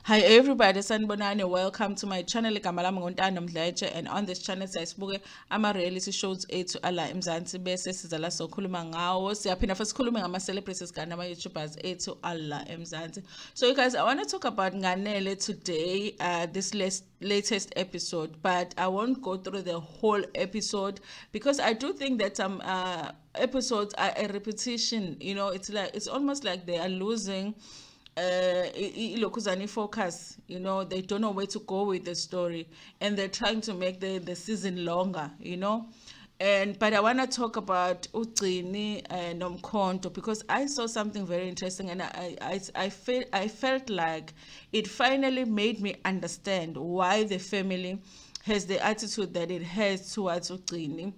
Hi everybody, sanibonani. Welcome to my channel. Igama lami Ntando Mdletshe, and on this channel siyasibuke ama-reality shows ethu ala eMzansi bese siza la sokhuluma ngawo. Siyaphinda futhi sikhulume ngama-celebrities kanye nama-YouTubers ethu ala eMzansi. So you guys, I want to talk about Nganele today, this latest episode, but I won't go through the whole episode because I do think that some episodes are a repetition. It's almost like they are losing ilokuzani focus. They don't know where to go with the story, and they're trying to make the season longer. But I want to talk about Ugcini and Nomkhonto because I saw something very interesting, and I felt like it finally made me understand why the family has the attitude that it has towards Ugcini,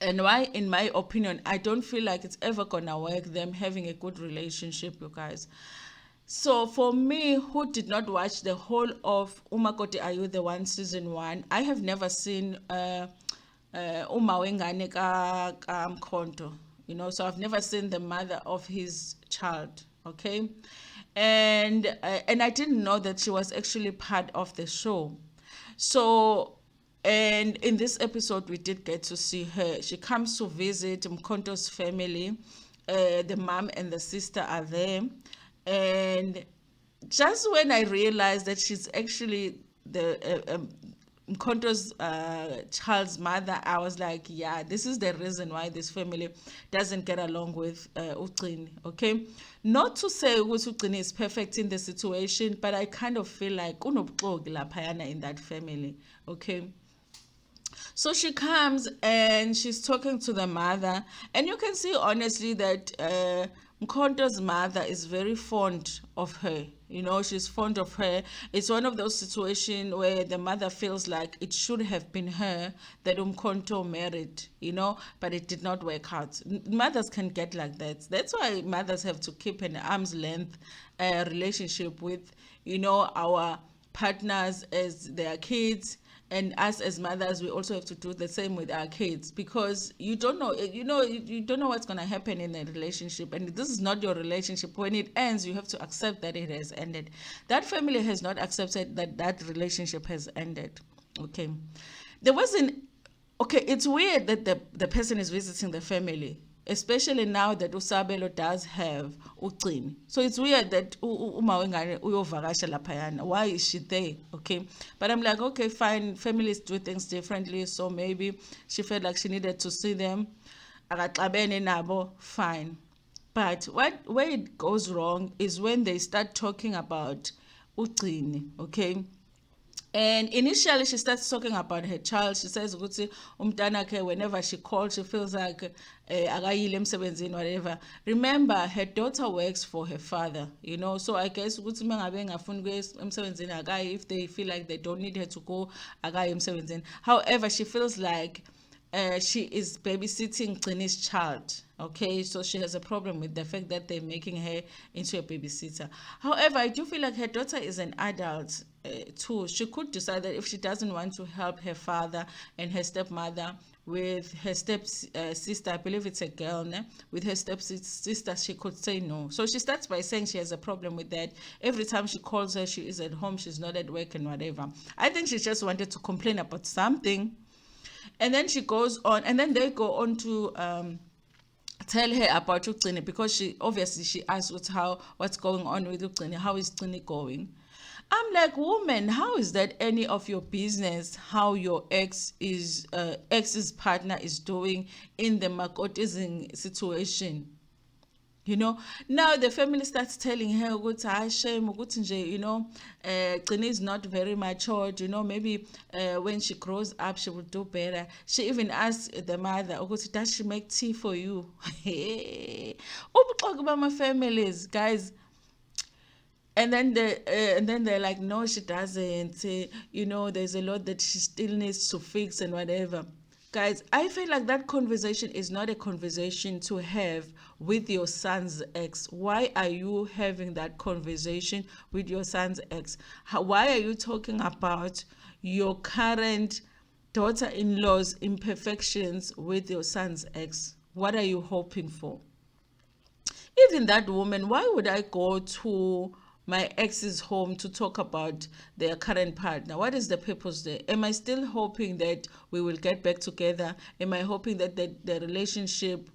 and why, in my opinion, I don't feel like it's ever gonna work them having a good relationship, you guys. So for me, who did not watch the whole of Umakoti Are You the One season one, I have never seen Uma Wengane ka Mkhonto. So I've never seen the mother of his child. Okay, and I didn't know that she was actually part of the show. So, and in this episode, we did get to see her. She comes to visit Mkonto's family. The mom and the sister are there. And just when I realized that she's actually the Mkonto's child's mother, I was like, yeah, this is the reason why this family doesn't get along with Ugcini, okay? Not to say ukuthi Ugcini is perfect in the situation, but I kind of feel like kunobuxoki laphayana in that family, okay? So she comes and she's talking to the mother, and you can see honestly that Mkonto's mother is very fond of her. She's fond of her. It's one of those situations where the mother feels like it should have been her that Mkonto married, but it did not work out. Mothers can get like that. That's why mothers have to keep an arm's length relationship with, our partners as their kids, and us as mothers, we also have to do the same with our kids, because you don't know, you don't know what's going to happen in a relationship, and this is not your relationship. When it ends, you have to accept that it has ended. That family has not accepted that that relationship has ended. Okay, there wasn't. Okay, it's weird that the person is visiting the family, especially now that Usabelo does have Ugcini. So it's weird that uma wengane uyovakasha laphayana. Why is she there? Okay. But I'm like, okay, fine. Families do things differently. So maybe she felt like she needed to see them. Akaxabene nabo, fine. But where it goes wrong is when they start talking about Ugcini, okay? And initially, she starts talking about her child. She says, "Ukuthi umntanakhe, whenever she calls, she feels like akayile emsebenzini, whatever." Remember, her daughter works for her father, So I guess ukuthi mengabe engafuni ukuya emsebenzini akayi, if they feel like they don't need her to go, akayi emsebenzini. However, she feels like she is babysitting Gcini's child. Okay, so she has a problem with the fact that they're making her into a babysitter. However, I do feel like her daughter is an adult too. She could decide that if she doesn't want to help her father and her stepmother with her step sister, I believe it's a girl, ne? With her step sister, she could say no. So she starts by saying she has a problem with that. Every time she calls her, she is at home, she's not at work and whatever. I think she just wanted to complain about something. And then she goes on, and then they go on to tell her about Ugcini, because she asked what's going on with Ugcini, how is Ugcini going. I'm like, woman, how is that any of your business how your ex's partner is doing in the Makotizing situation? Now the family starts telling her ukuthi hayi shame ukuthi nje, Gcini is not very matured, maybe when she grows up she will do better. She even asked the mother ukuthi, does she make tea for you? Ubuxoki bama families, guys. And then they're like, no, she doesn't. There's a lot that she still needs to fix and whatever. Guys, I feel like that conversation is not a conversation to have with your son's ex. Why are you having that conversation with your son's ex? Why are you talking about your current daughter-in-law's imperfections with your son's ex? What are you hoping for? Even that woman, why would I go to my ex is home to talk about their current partner. What is the purpose there? Am I still hoping that we will get back together? Am I hoping that the relationship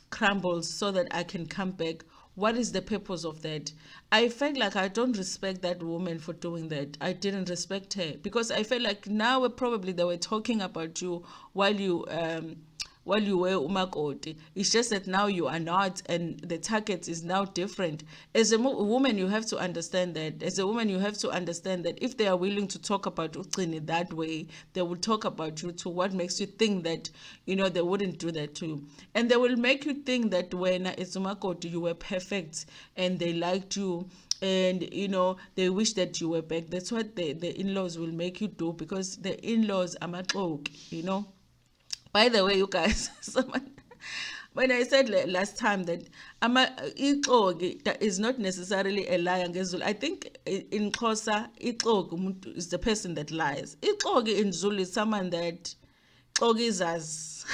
crumbles so that I can come back? What is the purpose of that? I felt like I don't respect that woman for doing that. I didn't respect her because I felt like now probably they were talking about you while you were umakoti. It's just that now you are not, and the target is now different. As a woman, you have to understand that. As a woman, you have to understand that if they are willing to talk about Ugcine that way, they will talk about you too. What makes you think that, they wouldn't do that to you? And they will make you think that when as umakoti, you were perfect and they liked you, and they wish that you were back. That's what the in-laws will make you do, because the in-laws are Amaxoki. By the way, you guys, someone, when I said last time that ixoki that is not necessarily a liar ngezulu, I think in Xhosa, ixoki umuntu is the person that lies. Ixoki in Zulu is someone that xoki izas.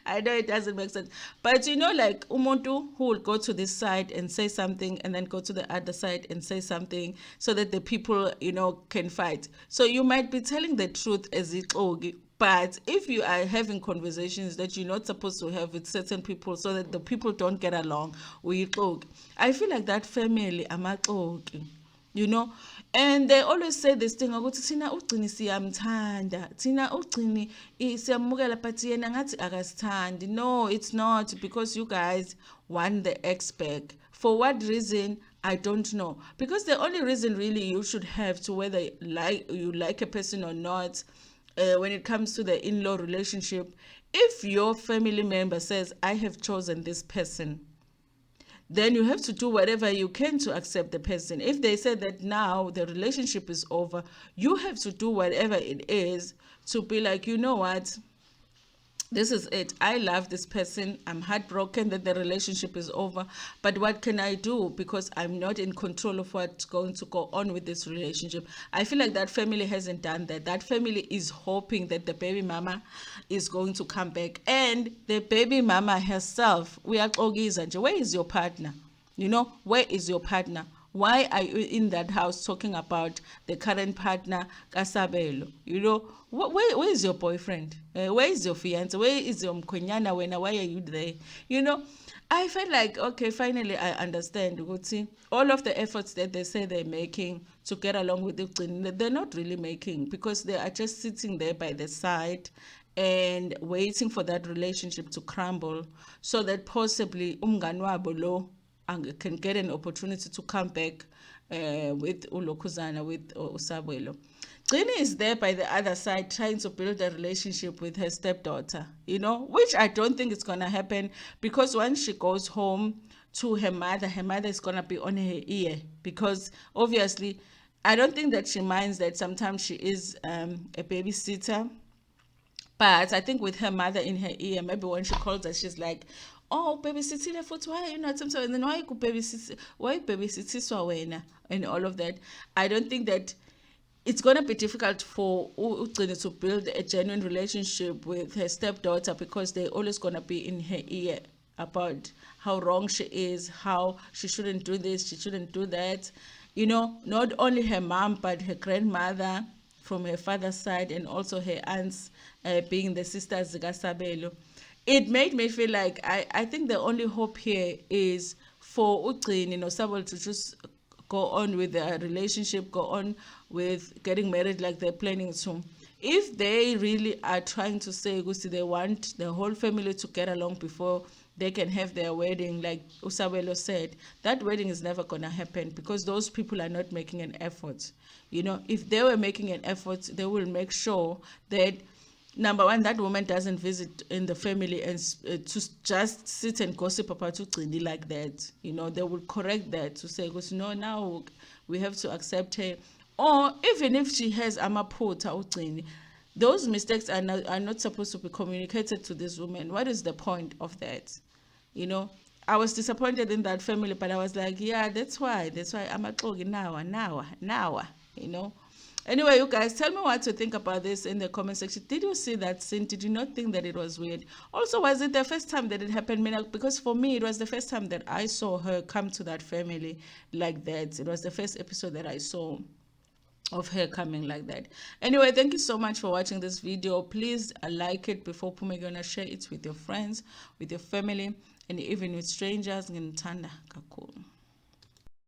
I know it doesn't make sense. But like umuntu who will go to this side and say something and then go to the other side and say something so that the people, can fight. So you might be telling the truth as ixoki, but if you are having conversations that you're not supposed to have with certain people so that the people don't get along, I feel like that family, you know and they always say this thing ukuthi thina ugcini siyamthanda, thina ugcini siyamukela, but yena ngathi akasithandi. No, it's not, because you guys want the ex back. For what reason? I don't know, because the only reason really you should have to whether you like a person or not, when it comes to the in-law relationship, if your family member says, I have chosen this person, then you have to do whatever you can to accept the person. If they say that now the relationship is over, you have to do whatever it is to be like, you know what, this is it. I love this person. I'm heartbroken that the relationship is over. But what can I do? Because I'm not in control of what's going to go on with this relationship. I feel like that family hasn't done that. That family is hoping that the baby mama is going to come back. And the baby mama herself, where is your partner? Where is your partner? Why are you in that house talking about the current partner, Kasabelo? Where is your boyfriend? Where is your fiance? Where is your mkonyana? Why are you there? I felt like, okay, finally I understand. All of the efforts that they say they're making to get along with the they're not really making, because they are just sitting there by the side and waiting for that relationship to crumble so that possibly umngani wabo lo can get an opportunity to come back with Ulokuzana, with Usabwelo. Gcina is there by the other side trying to build a relationship with her stepdaughter, which I don't think is going to happen, because once she goes home to her mother is going to be on her ear, because obviously I don't think that she minds that sometimes she is a babysitter. But I think with her mother in her ear, maybe when she calls her, she's like, oh, babysitting for why you not sometimes, and then why you babysitting wena, and all of that. I don't think that it's gonna be difficult for Ugcine to build a genuine relationship with her stepdaughter, because they're always gonna be in her ear about how wrong she is, how she shouldn't do this, she shouldn't do that. Not only her mom, but her grandmother from her father's side, and also her aunts, being the sisters Gasabelo. It made me feel like I think the only hope here is for Ugcine, Sabel, to just go on with their relationship, go on with getting married like they're planning to. If they really are trying to say, Gusi, they want the whole family to get along before they can have their wedding, like Usabelo said, that wedding is never going to happen, because those people are not making an effort. If they were making an effort, they will make sure that, number one, that woman doesn't visit in the family and to just sit and gossip about Ugcine like that. They will correct that to say, because no, now we have to accept her. Or even if she has amaphutha Ugcine, those mistakes are not supposed to be communicated to this woman. What is the point of that? I was disappointed in that family, but I was like, yeah, that's why Amaxoki now. Anyway, you guys, tell me what you think about this in the comment section. Did you see that scene? Did you not think that it was weird? Also, was it the first time that it happened? Mina? Because for me, it was the first time that I saw her come to that family like that. It was the first episode that I saw of her coming like that. Anyway, thank you so much for watching this video. Please like it before Pume, gonna share it with your friends, with your family, and even with strangers. Ntando kakhulu.